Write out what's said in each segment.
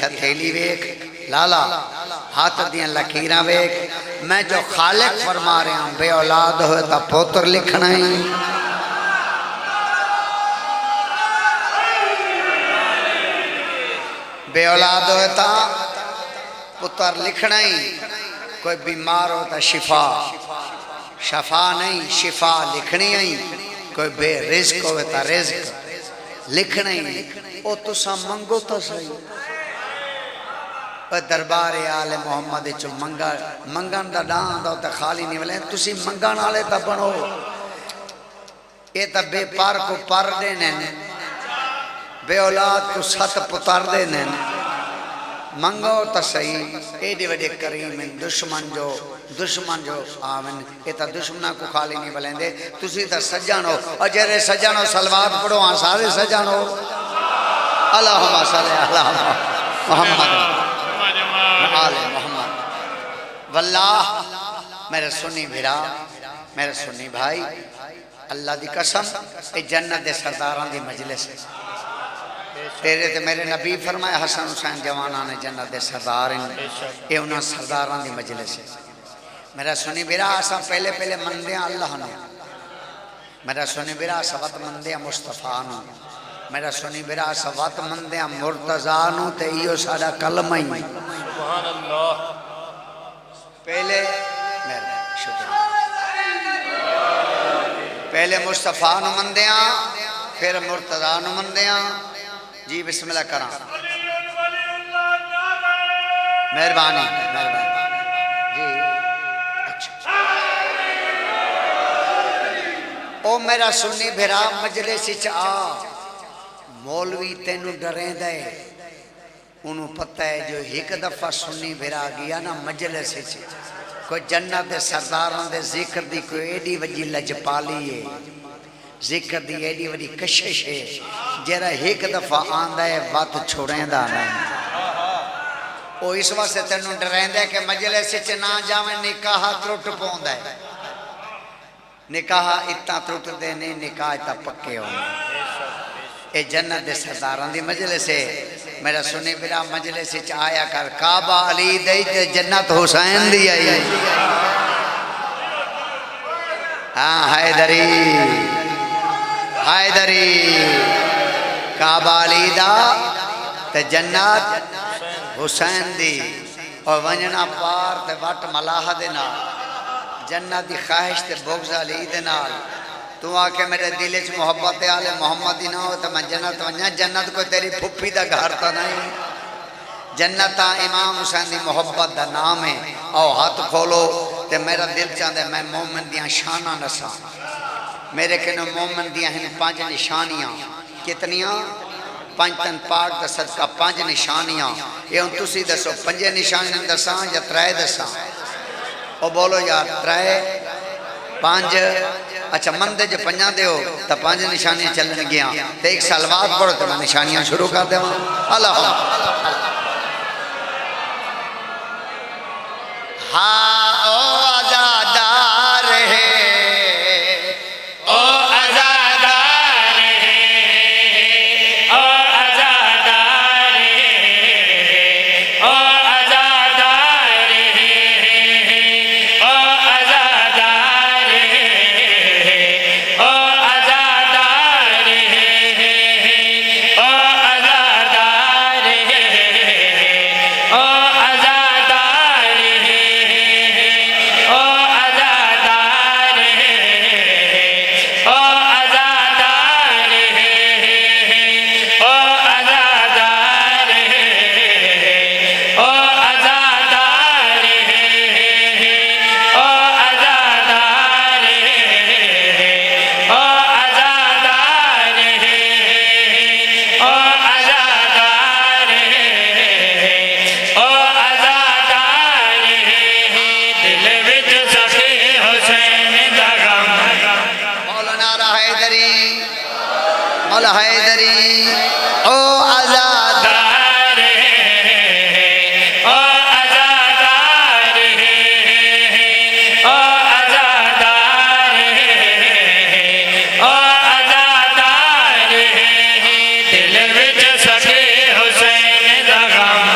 हथेली वेख लाला हाथ दियां लकीरां वेख मैं जो खालिक फरमा रहा बे औलाद हो तो पुत्र लिखना ही बे औलाद हो तो पुत्र लिखना ही कोई बीमार हो तो शिफा शफा नहीं शिफा लिखनी ही कोई बेरिज्क हो तो रिज्क लिखना ही ओ तुसा मंगो तो सही दरबार आले मोहम्मद चो मंगन का डांद तो खाली नहीं मिले तुसी मंगन वाले तो बनो ये तो बेपार को पर देने बे औलाद को सत पुतर देने मंगो तो सही एडे वडे करीम दुश्मन जो आवन ये तो दुश्मना को खाली नहीं मिलेंदे तुसी तो सज्जन हो और जेरे सज्जन हो सलवात पढ़ो हाँ सारे सज्जन हो अल्लाहुम्मा सल्ली अला मुहम्मद आले मोहम्मद वल्लाह मेरे सुन्नी भिरा मेरे सुन्नी भाई अल्लाह दी कसम ये जन्नत दे सरदारां दी मजलिस तेरे ते मेरे नबी फरमाया हसन हुसैन जवाना ने जन्नत दे सरदार ये उन्हां सरदारां दी मजलिस मेरा सुन्नी भिरा असां पहले पहले मंदे अल्लाह ने मेरा सुन्नी भिरा सबत मंदे मुस्तफा नु मेरा सुनी बिरा सवत मंदे मुर्तजा नु ते इयो साडा कलमा ही सुभान अल्लाह पहले मेरे शुक्रिया पहले मुस्तफा नु मंदे फिर मुर्तजा नु मंदे जी बिस्मिल्लाह करा मेहरबानी जी अच्छा ओ मेरा सुन्नी बिरा मजलिस च आ मौलवी तेन डरेंदा है उन्हों पता है जो एक दफा सुन्नी भिरा गया ना मजलिस कोई जन्नत के सरदारों के जिक्र की कोई एडी वजी लजपाली है जिक्र की एडी वडी कशिश है जरा एक दफा आंदा है वत छोड़ेंदा नहीं वो इस वास्ते तेन डरेंदा कि मजलिस ना जावे निकाह त्रुट पाउंदा है निकाह इतना त्रुटते नहीं निकाह इतना पक्के होंगे ये जन्नत दे सरदारां दी मजलिस है मेरा सुनी बिरा मजलिस च आया कर काबा अली दे ते जन्नत हुसैन दी आई हाँ हैदरी काबा अली दा ते जन्नत हुसैन दी और वंजना पार ते वट मलाह दे नाल जन्नत दी ख्वाहिश ते बुग़्ज़ अली दे नाल तू आके मेरे दिल च मोहब्बत आले मोहम्मद ही ना हो तो मैं जन्नत वन्या जन्नत को तेरी फुप्पी का घर तो नहीं जन्नत इमाम हुसैन की मोहब्बत का नाम है आओ हाथ खोलो तो मेरा दिल चाहता मैं मोमिन दियां शाना दसा मेरे कहने मोमिन दियां हैं 5 निशानियां कितनियां पंचतन पाक का सदका 5 निशानियां ये हम तुसी दसो 5 निशानियां दसा या 3 दसा ओ बोलो यार 3 5 अच्छा मंदे च 5 दो तो 5 निशानियां चलन गया तो एक सलवात पढ़ो तो मैं निशानियां शुरू कर देव अल्लाह हाँ ओ आजादार है ओ आजादार है ओ आजादार है ओ आजादार है ओ आजादार है ओ आजादार है ओ आजादार है ओ आजादार है ओ आजादार है ओ आजादार है ओ आजादार है ओ आजादार है ओ आजादार है ओ आजादार है ओ आजादार है ओ आजादार है दिल विच सखे हुसैन दा गम मौलाना हैदरी ओ आजादार है ओ आजादार है ओ आजादार है ओ आजादार है दिल विच सखे हुसैन दा गम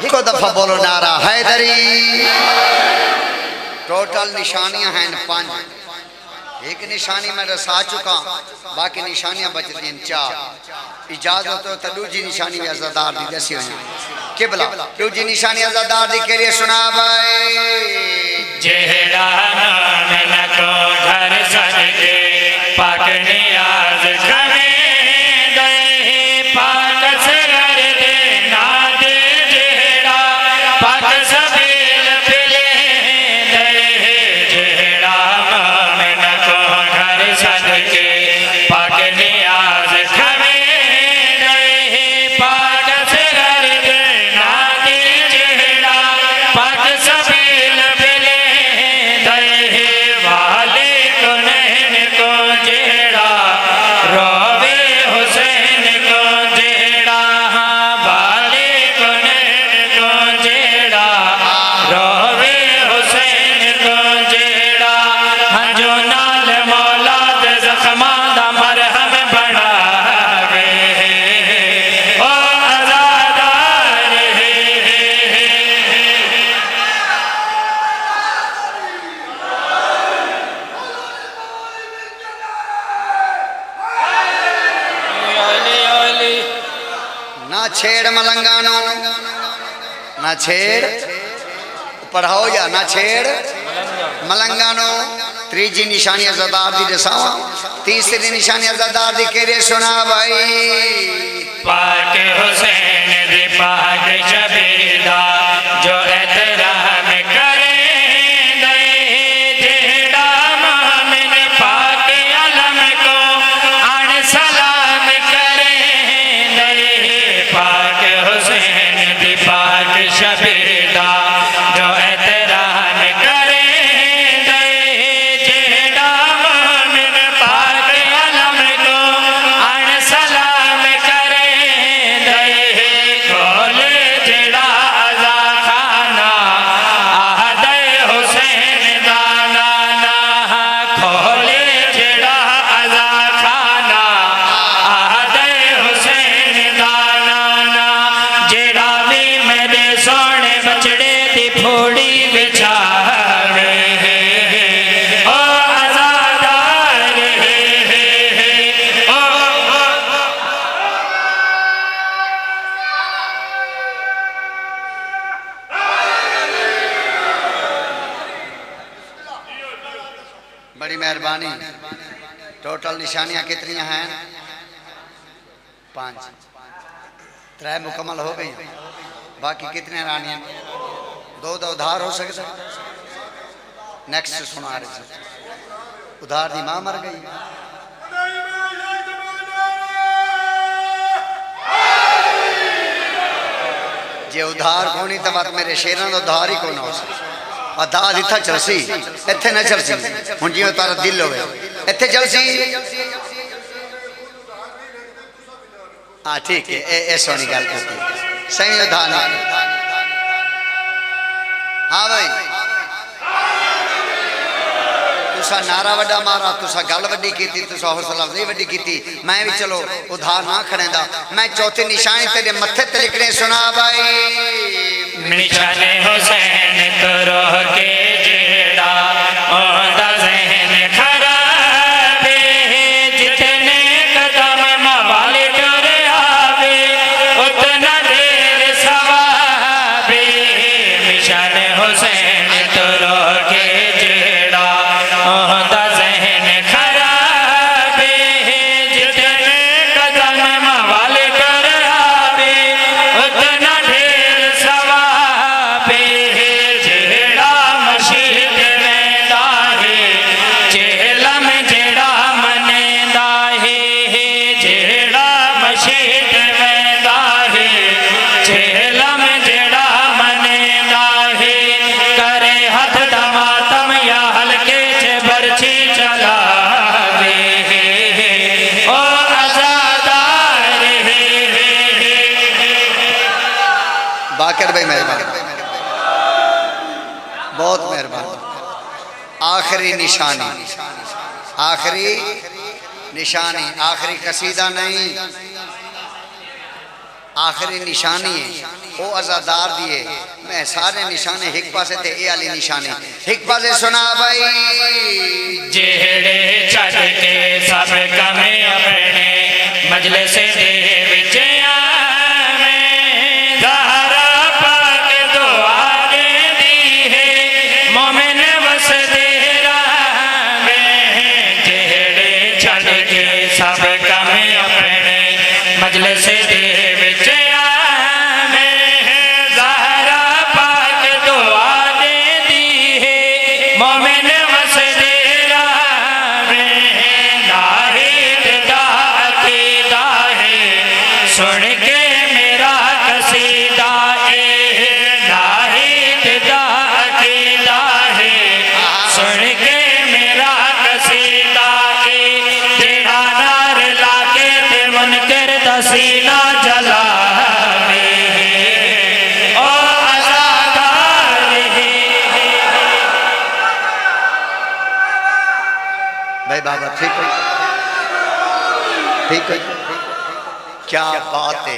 एक दफा बोलो नारा हैदरी। टोटल निशानियां हैं 5। एक निशानी मैं रसा चुका, बाकी निशानियां बचती हैं 4। इजाजत हो तो दूसरी निशानी भी अज़ादार दी दसी हुई किबला। दूसरी निशानी अज़ादार दी के लिए सुना भाई। जेड़ा नाम न को घर सदके पाक नियाज खमे दे पाक सगर दे ना दे जेड़ा पाक सबील फिले दे जेड़ा नाम न को घर सदके पाक नियाज खमे दे पाक सगर दे ना दे जेड़ा पाक सबील फिले वाले कुनैन को जेड़ा रोवे हुसैन को जेड़ा वाले कुनैन को जेड़ा रोवे हुसैन को जेड़ा जो नाल मौला दे ज़ख्मां दा मरहम बनावे ओ अज़ादार ना छेड़ मलंगानो, ना छेड़ पढ़ाओ या ना छेड़ मलंगानो। तीसरी निशानी अज़ादार दी दसावा। तीसरी निशानी अज़ादार दी केरे सुना भाई। पाक हुसैन दे पाक शबीदा जो एहतराम करे दे जेड़ा मोमिन पाक अलम को अन सलाम करे दे पाक हुसैन दे पाक शबीदा जो एहतराम करे दे जेड़ा मोमिन पाक अलम को अन सलाम करे दे खोल जेड़ा अज़ा खाना आहदे हुसैन दा नाना खोल जेड़ा अज़ा खाना आहदे हुसैन दा नाना जेड़ा भी मेरे सोने बचड़े दी फोड़ी बिछावे ओ अज़ादार ओ बड़ी मेहरबानी। टोटल निशानियां कितनी हैं? 5। 3 मुकम्मल हो गई, बाकी कितने रानियां? 2 उधार हो सकता है। नेक्स्ट सुना रहे थे उधार दी मां मर गई। जे उधार कोनी तो बात मेरे शेरां दा उधार ही कोना हो सकता। आधार इतना चलसी इत्थे न चलसी। हुण जिवें तारा दिल होवे इत्थे चलसी। हाँ ठीक है, ए सोनी गल करती सही उधार नहीं। हाँ भाई तुसा नारा वड्डा मारा, तुसा गल वड्डी कीती, तुसा हौसला अफजाई वड्डी कीती। मैं भी चलो उधार ना खड़ेंदा। मैं चौथी निशानी तेरे मत्थे ते लिखने सुना भाई। निशाने हुसैन तो रोह के जेड़ा ओंदा ज़हन खराबे जितने कदम मवाले कर आवे उतना देर सवाबे। निशाने हुसैन तो रोह के जेड़ा ओंदा ज़हन खराबे जितने कदम मवाले कर आवे उतना ढेर सवाबे। जेड़ा मशीद वेंदा है चेलम जेड़ा मनेंदा है जेड़ा मशीद वेंदा है चेलम जेड़ा मनेंदा है करे हथ दा मातम या हल्के च बरछी चलावे ओ अज़ादार बाकर भाई मेहरबान, बहुत मेहरबान। आखिरी निशानी, आखिरी निशानी, आखिरी कसीदा नहीं। आखिरी निशानी है वो अजादार दिए मैं सारे निशाने एक पासे थे ये वाली निशानी एक पासे सुना भाई जेड़े छड़ के सब कमे अपने मजलिस दे विच आवे ज़हरा पाक दुआ देंदी है मोमिन वसदे रावे जेड़े छड़ के सब कमे अपने मजलिस दे विच आवे ज़हरा पाक दुआ देंदी है मोमिन वसदे रावे नाहिद दा अकीदा है सुन के मेरा कसीदा है नाहिद दा अकीदा है सुन के मेरा कसीदा है जेड़ा नार लाके ते मुनकर दा सीना जलावे ओ अज़ादार है भाई बाबा ठीक है क्या बात है।